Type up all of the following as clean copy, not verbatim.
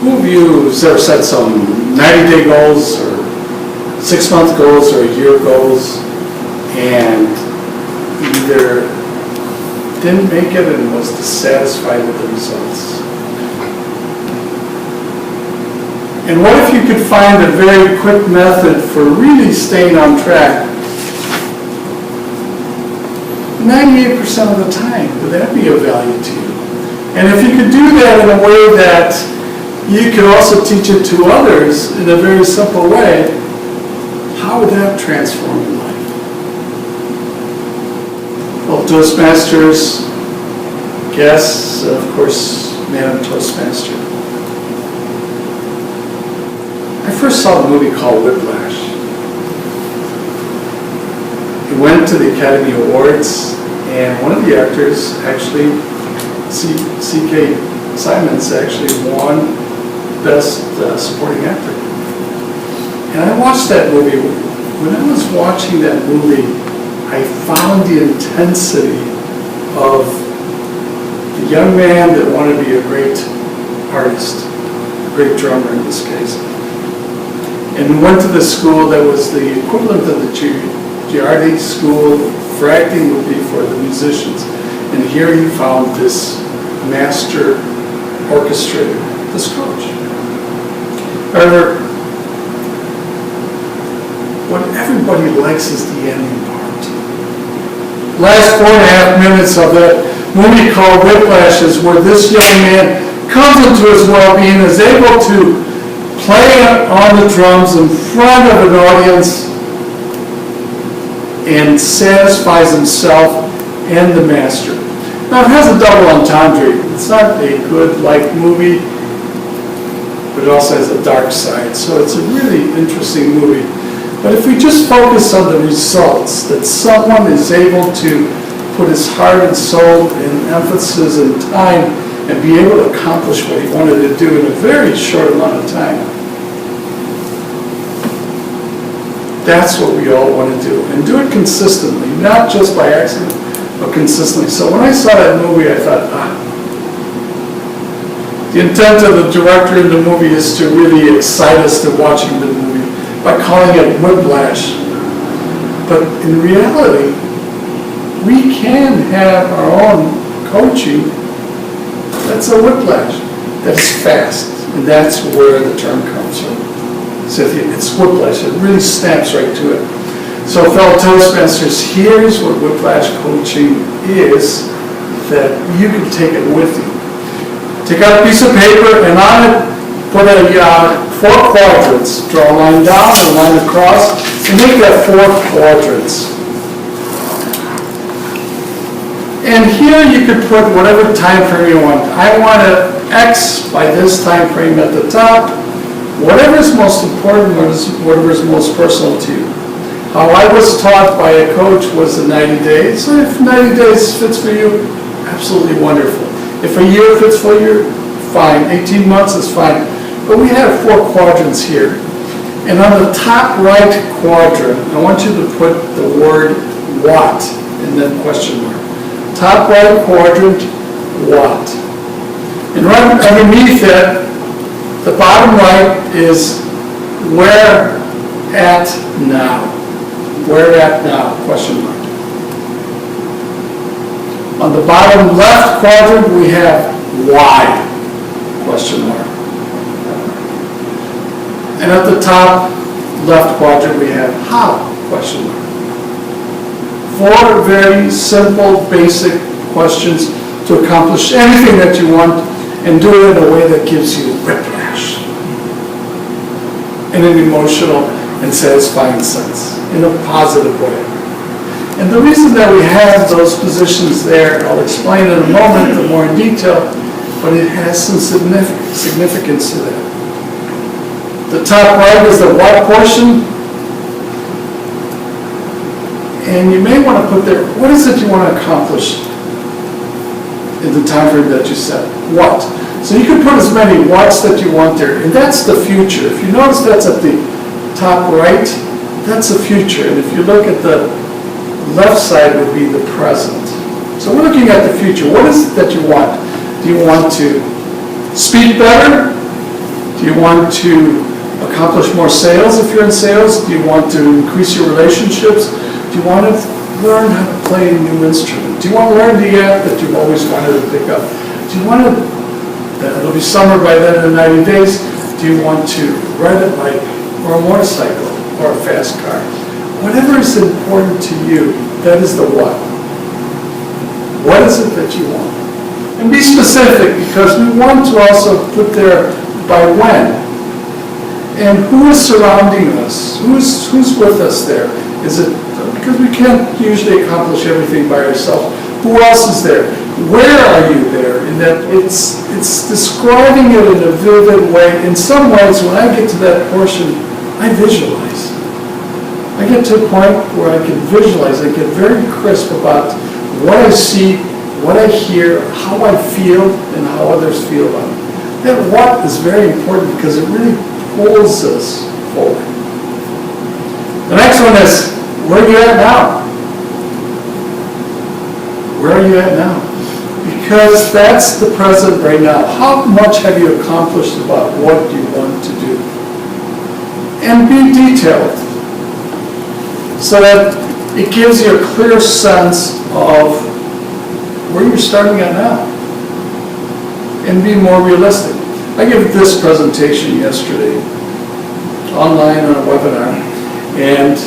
Who of you has ever set some 90-day goals or 6-month goals or year goals and either didn't make it and was dissatisfied with the results? And what if you could find a very quick method for really staying on track 98% of the time? Would that be of value to you? And if you could do that in a way that you could also teach it to others in a very simple way, how would that transform your life? Well, Toastmasters guests, of course, Madam Toastmaster. I first saw the movie called Whiplash. It went to the Academy Awards, and one of the actors, actually, C.K. Simons, actually won Best Supporting Actor. And I watched that movie. When I was watching that movie, I found the intensity of the young man that wanted to be a great artist, a great drummer in this case. And we went to the school that was the equivalent of the Giardi School for acting would be for the musicians. And here he found this master orchestrator, this coach. However, what everybody likes is the ending part. Last 4.5 minutes of that movie called Whiplash is where this young man comes into his well-being, is able to play on the drums in front of an audience and satisfies himself and the master. Now it has a double entendre. It's not a good light movie, but it also has a dark side. So it's a really interesting movie. But if we just focus on the results, that someone is able to put his heart and soul and emphasis and time and be able to accomplish what he wanted to do in a very short amount of time. That's what we all want to do. And do it consistently, not just by accident, but consistently. So when I saw that movie, I thought, the intent of the director in the movie is to really excite us to watching the movie by calling it Whiplash. But in reality, we can have our own coaching that's a whiplash, that's fast, and that's where the term comes from. So it's whiplash, it really snaps right to it. So fellow Toastmasters, here's what whiplash coaching is that you can take it with you. Take out a piece of paper and on it put a 4 quadrants. Draw a line down, a line across, and make that 4 quadrants. And here you could put whatever time frame you want. I want an X by this time frame at the top. Whatever is most important, whatever is most personal to you. How I was taught by a coach was the 90 days. So if 90 days fits for you, absolutely wonderful. If a year fits for you, fine. 18 months is fine. But we have 4 quadrants here. And on the top right quadrant, I want you to put the word what and then question mark. Top right quadrant, what? And right underneath it, the bottom right is where at now. Where at now, question mark. On the bottom left quadrant, we have why, question mark. And at the top left quadrant, we have how, question mark. 4 very simple, basic questions to accomplish anything that you want and do it in a way that gives you whiplash in an emotional and satisfying sense, in a positive way. And the reason that we have those positions there, I'll explain in a moment, more in detail, but it has some significance to that. The top right is the what portion. And you may want to put there, what is it you want to accomplish in the time frame that you set? What? So you can put as many whats that you want there, and that's the future. If you notice that's at the top right, that's the future. And if you look at the left side would be the present. So we're looking at the future. What is it that you want? Do you want to speak better? Do you want to accomplish more sales if you're in sales? Do you want to increase your relationships? Do you want to learn how to play a new instrument? Do you want to learn the app that you've always wanted to pick up? Do you want to, it'll be summer by then in 90 days, do you want to ride a bike or a motorcycle or a fast car? Whatever is important to you, that is the what. What is it that you want? And be specific, because we want to also put there by when. And who is surrounding us? Who's with us there? Is it, because we can't usually accomplish everything by ourselves. Who else is there? Where are you there? In that it's describing it in a vivid way. In some ways, when I get to that portion, I visualize. I get to a point where I can visualize, I get very crisp about what I see, what I hear, how I feel, and how others feel about it. That what is very important because it really pulls us forward. The next one is, where are you at now? Where are you at now? Because that's the present right now. How much have you accomplished about what you want to do? And be detailed so that it gives you a clear sense of where you're starting at now. And be more realistic. I gave this presentation yesterday, online on a webinar, and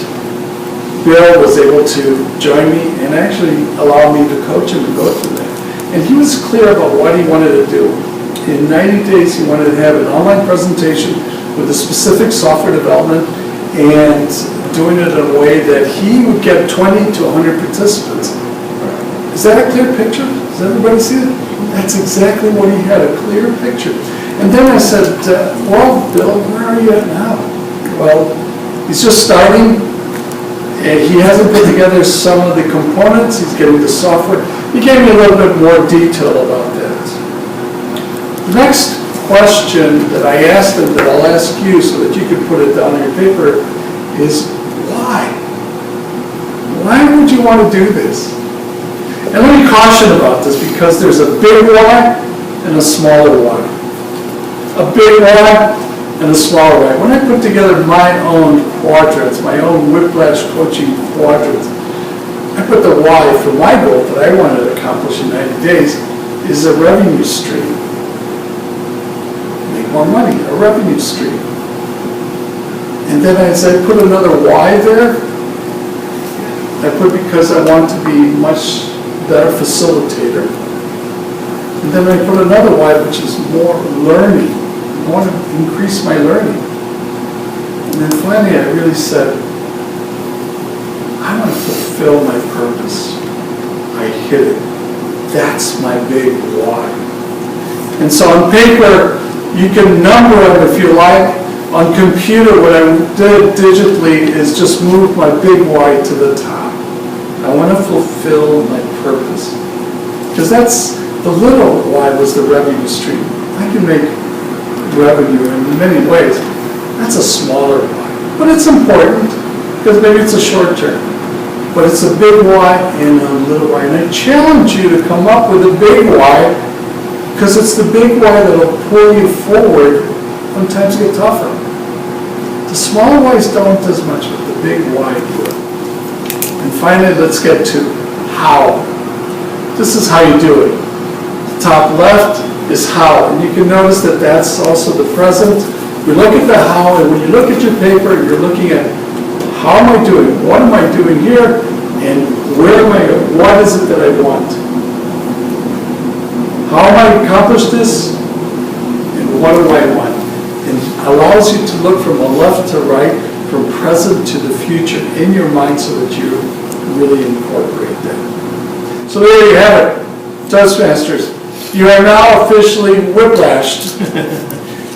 Bill was able to join me and actually allow me to coach him and go through that. And he was clear about what he wanted to do. In 90 days, he wanted to have an online presentation with a specific software development and doing it in a way that he would get 20 to 100 participants. Is that a clear picture? Does everybody see it? That's exactly what he had, a clear picture. And then I said, well, Bill, where are you at now? Well, he's just starting. And he hasn't put together some of the components. He's getting the software. He gave me a little bit more detail about that. The next question that I asked him, that I'll ask you so that you can put it down on your paper, is why? Why would you want to do this? And let me caution about this, because there's a big why and a smaller why. A big why and a smaller why. When I put together my own quadrants, my own Whiplash coaching quadrants, I put the why for my goal that I wanted to accomplish in 90 days is a revenue stream. Make more money, a revenue stream. And then as I put another why there, I put because I want to be much better facilitator. And then I put another why, which is more learning. I want to increase my learning. And then finally I really said, I want to fulfill my purpose. I hit it. That's my big why. And so on paper, you can number them if you like. On computer, what I did digitally is just move my big why to the top. I want to fulfill my purpose. Because that's, the little why was the revenue stream. I can make revenue in many ways. That's a smaller why. But it's important, because maybe it's a short term. But it's a big why and a little why. And I challenge you to come up with a big why, because it's the big why that will pull you forward when times get tougher. The smaller whys don't as much, but the big why do it. And finally, let's get to how. This is how you do it. The top left is how. And you can notice that that's also the present. We look at the how, and when you look at your paper, you're looking at how am I doing? What am I doing here? And where am I going? What is it that I want? How am I accomplish this? And what do I want? And it allows you to look from the left to right, from present to the future in your mind so that you really incorporate that. So there you have it, Toastmasters. You are now officially whiplashed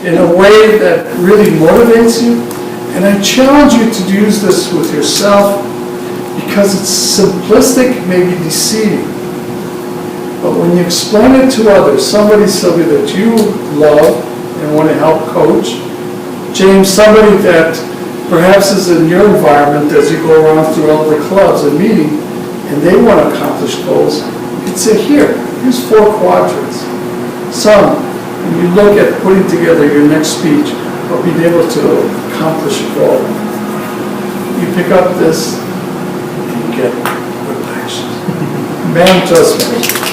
in a way that really motivates you. And I challenge you to use this with yourself because it's simplistic, maybe deceiving. But when you explain it to others, somebody that you love and want to help coach, James, somebody that perhaps is in your environment as you go around through all the clubs and meeting, and they want to accomplish goals, you can say, here's 4 quadrants. Some, and you look at putting together your next speech or being able to accomplish a goal, you pick up this and you get whiplash. Man, trust me.